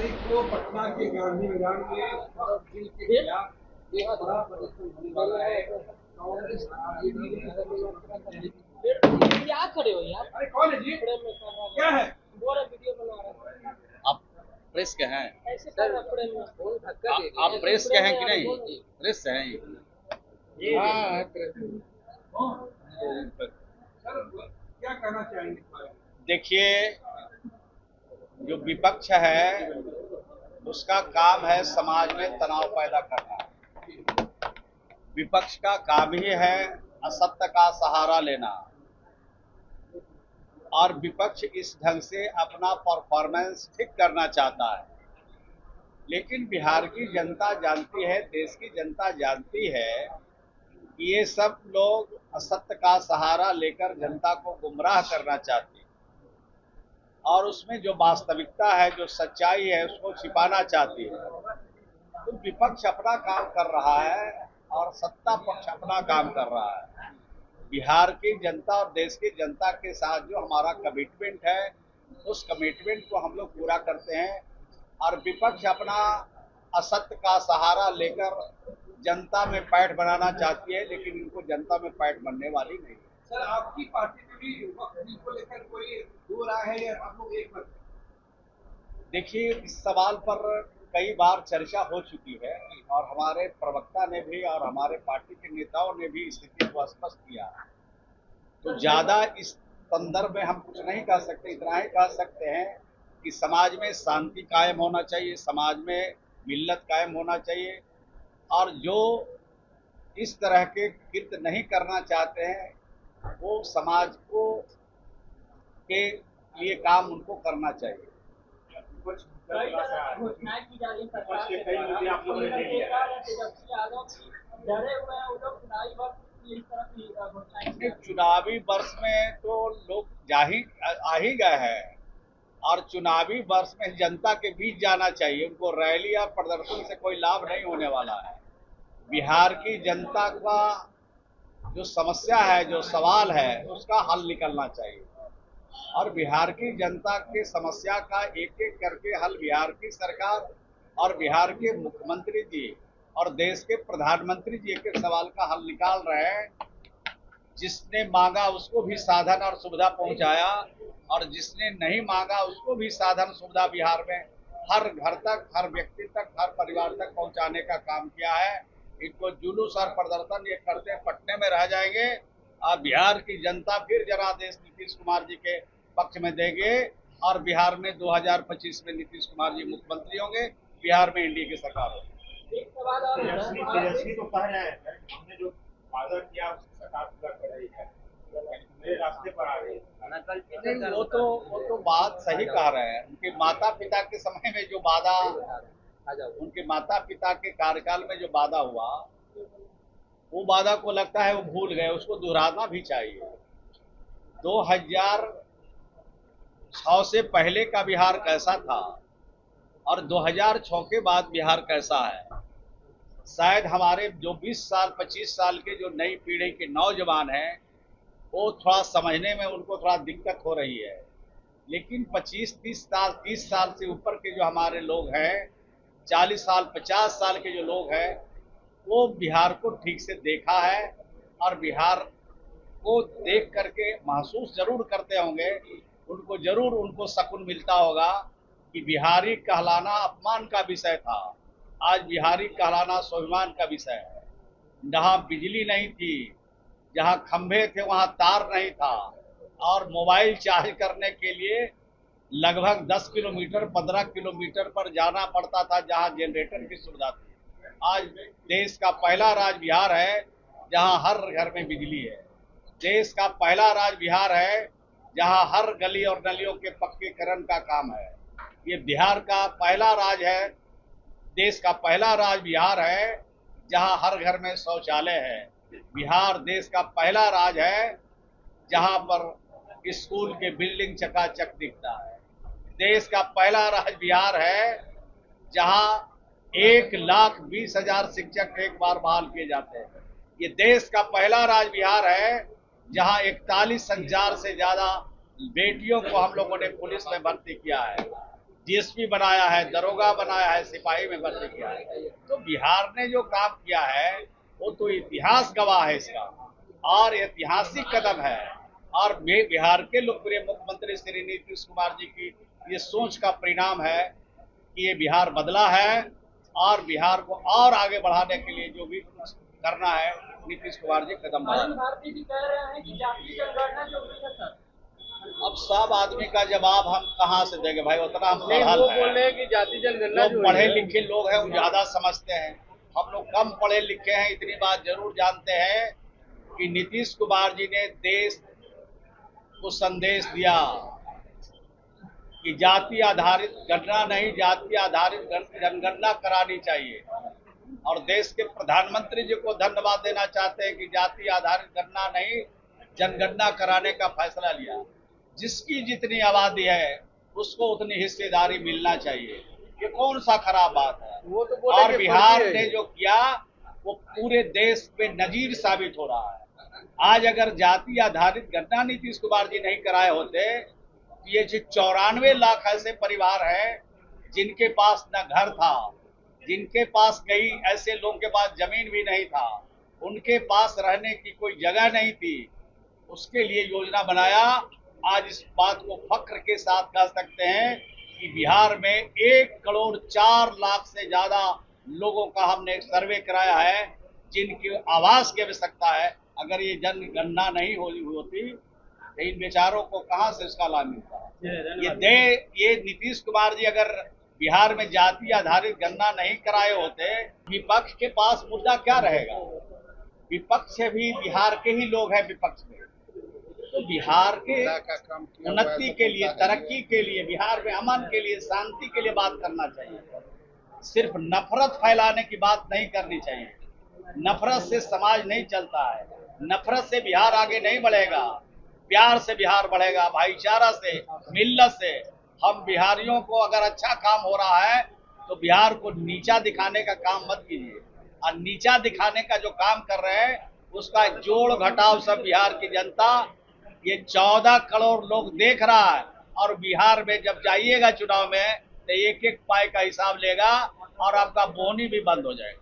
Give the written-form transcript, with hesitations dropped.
तारीख को पटना के गांधी मैदान में भारत बिल के खिलाफ एक बड़ा प्रदर्शन होने वाला है। कांग्रेस क्या खड़े हो यार? अरे कौन है जी? क्या है? वीडियो बना रहे हैं। आप प्रेस के हैं? ऐसे कर रहे फ्रेम में फोन धक्का दे दिया। आप प्रेस के हैं कि नहीं? प्रेस से हैं ये? हाँ क्या कहना चाहेंगे? देखिए, जो विपक्ष है उसका काम है समाज में तनाव पैदा करना। विपक्ष का काम ही है असत्य का सहारा लेना, और विपक्ष इस ढंग से अपना परफॉर्मेंस ठीक करना चाहता है। लेकिन बिहार की जनता जानती है, देश की जनता जानती है कि ये सब लोग असत्य का सहारा लेकर जनता को गुमराह करना चाहते हैं, और उसमें जो वास्तविकता है, जो सच्चाई है, उसको छिपाना चाहती है। तो विपक्ष अपना काम कर रहा है और सत्ता पक्ष अपना काम कर रहा है। बिहार की जनता और देश की जनता के साथ जो हमारा कमिटमेंट है, उस कमिटमेंट को हम लोग पूरा करते हैं, और विपक्ष अपना असत्य का सहारा लेकर जनता में पैठ बनाना चाहती है, लेकिन इनको जनता में पैठ बनने वाली नहीं है। सर, आपकी पार्टी में भी वक्त बिल को लेकर कोई दो राय है या आप लोग एक मत? देखिए, इस सवाल पर कई बार चर्चा हो चुकी है, और हमारे प्रवक्ता ने भी और हमारे पार्टी के नेताओं ने भी स्थिति को स्पष्ट किया है। तो ज्यादा इस संदर्भ में हम कुछ नहीं कह सकते। इतना ही कह सकते हैं कि समाज में शांति कायम होना चाहिए, समाज में मिल्लत कायम होना चाहिए, और जो इस तरह के कृत्य नहीं करना चाहते हैं वो समाज को के लिए काम उनको करना चाहिए। कुछ घोषणाएं की जा रही सरकार के द्वारा, तेजस्वी यादव डरे हुए हैं, वो लोग चुनावी वक्त इस तरह की घोषणाएं। चुनावी वर्ष में तो लोग आ ही गए हैं, और चुनावी वर्ष में जनता के बीच जाना चाहिए। उनको रैली या प्रदर्शन से कोई लाभ नहीं होने वाला है। बिहार की जनता का जो समस्या है, जो सवाल है, उसका हल निकलना चाहिए, और बिहार की जनता की समस्या का एक एक करके हल बिहार की सरकार और बिहार के मुख्यमंत्री जी और देश के प्रधानमंत्री जी के सवाल का हल निकाल रहे हैं। जिसने मांगा उसको भी साधन और सुविधा पहुंचाया, और जिसने नहीं मांगा उसको भी साधन सुविधा बिहार में हर घर तक, हर व्यक्ति तक, हर परिवार तक पहुंचाने का काम किया है। इनको जुलूस और प्रदर्शन ये करते पटने में रह जाएंगे, और बिहार की जनता फिर जनादेश नीतीश कुमार जी के पक्ष में देंगे, और बिहार में 2025 में नीतीश कुमार जी मुख्यमंत्री होंगे, बिहार में एनडीए की सरकार होगी। एक सवाल और तेजस्वी तो कह रहे हैं हमने जो वादा किया उसकी सरकार पूरा कर रही है, नए रास्ते पर आ रही है। वो तो बात सही कह रहे हैं। उनके माता पिता के समय में जो वादा, उनके माता पिता के कार्यकाल में जो वादा हुआ, वो वादा को लगता है वो भूल गए। उसको दोहराना भी चाहिए। 2006 से पहले का बिहार कैसा था और 2006 के बाद बिहार कैसा है, शायद हमारे जो 20 साल 25 साल के जो नई पीढ़ी के नौजवान हैं वो थोड़ा समझने में उनको थोड़ा दिक्कत हो रही है। लेकिन 25-30 साल 30 साल से ऊपर के जो हमारे लोग हैं, 40 साल 50 साल के जो लोग हैं, वो बिहार को ठीक से देखा है, और बिहार को देख करके महसूस जरूर करते होंगे। उनको जरूर उनको सकून मिलता होगा कि बिहारी कहलाना अपमान का विषय था, आज बिहारी कहलाना स्वाभिमान का विषय है। जहाँ बिजली नहीं थी, जहाँ खंभे थे, वहाँ तार नहीं था, और मोबाइल चार्ज करने के लिए लगभग 10 किलोमीटर 15 किलोमीटर पर जाना पड़ता था, जहाँ जनरेटर की सुविधा थी। आज देश का पहला राज्य बिहार है जहाँ हर घर में बिजली है। देश का पहला राज्य बिहार है जहाँ हर गली और नलियों के पक्कीकरण का काम है। ये बिहार का पहला राज्य है, देश का पहला राज्य बिहार है जहाँ हर घर में शौचालय है। बिहार देश का पहला राज्य है जहाँ पर स्कूल के बिल्डिंग चकाचक दिखता है। देश का पहला राज्य बिहार है जहाँ 1,20,000 शिक्षक एक बार बहाल किए जाते हैं। ये देश का पहला राज्य बिहार है जहाँ 41,000 से ज्यादा बेटियों को हम लोगों ने पुलिस में भर्ती किया है। डीएसपी बनाया है, दरोगा बनाया है, सिपाही में भर्ती किया है। तो बिहार ने जो काम किया है वो तो इतिहास गवाह है इसका, और ऐतिहासिक कदम है। और बिहार के लोकप्रिय मुख्यमंत्री श्री नीतीश कुमार जी की ये सोच का परिणाम है कि ये बिहार बदला है, और बिहार को और आगे बढ़ाने के लिए जो भी कुछ करना है नीतीश कुमार जी कदम बढ़ा अरुण भारती जी कह रहे हैं कि जातीय जनगणना जरूरी है सर। अब सब आदमी का जवाब हम कहाँ से देंगे भाई, उतना हम पढ़ल वो है। बोल रहे हैं कि जाति जनगणना जो पढ़े लिखे लोग हैं वो ज्यादा समझते हैं, हम लोग कम पढ़े लिखे हैं। इतनी बात जरूर जानते हैं कि नीतीश कुमार जी ने देश को संदेश दिया कि जाति आधारित गणना नहीं, जाति आधारित जनगणना करानी चाहिए। और देश के प्रधानमंत्री जी को धन्यवाद देना चाहते हैं कि जाति आधारित गणना नहीं, जनगणना कराने का फैसला लिया। जिसकी जितनी आबादी है उसको उतनी हिस्सेदारी मिलना चाहिए, ये कौन सा खराब बात है। वो तो बोले और कि बिहार फर्जी है। ने जो किया वो पूरे देश में नजीर साबित हो रहा है। आज अगर जाति आधारित गणना नीतीश कुमार जी नहीं कराए होते, ये जो 94 लाख ऐसे परिवार हैं जिनके पास न घर था, जिनके पास कई ऐसे लोगों के पास जमीन भी नहीं था, उनके पास रहने की कोई जगह नहीं थी, उसके लिए योजना बनाया। आज इस बात को फख्र के साथ कह सकते हैं कि बिहार में 1 करोड़ 4 लाख से ज्यादा लोगों का हमने एक सर्वे कराया है जिनकी आवास की आवश्यकता है। अगर ये जनगणना नहीं होती तो इन बेचारों को कहां से इसका लाभ मिलता। ये नीतीश कुमार जी अगर बिहार में जाति आधारित गणना नहीं कराए होते, विपक्ष के पास मुद्दा क्या रहेगा। विपक्ष भी बिहार के ही लोग हैं विपक्ष में, तो बिहार के उन्नति के लिए, तरक्की के लिए, बिहार में अमन के लिए, शांति के लिए बात करना चाहिए। सिर्फ नफरत फैलाने की बात नहीं करनी चाहिए। नफरत से समाज नहीं चलता है, नफरत से बिहार आगे नहीं बढ़ेगा। प्यार से बिहार बढ़ेगा, भाईचारा से, मिल्लत से। हम बिहारियों को अगर अच्छा काम हो रहा है तो बिहार को नीचा दिखाने का काम मत कीजिए, और नीचा दिखाने का जो काम कर रहे हैं उसका जोड़ घटाव सब बिहार की जनता, ये 14 करोड़ लोग देख रहा है। और बिहार में जब जाइएगा चुनाव में तो एक एक पाई का हिसाब लेगा और आपका बोनी भी बंद हो जाएगा।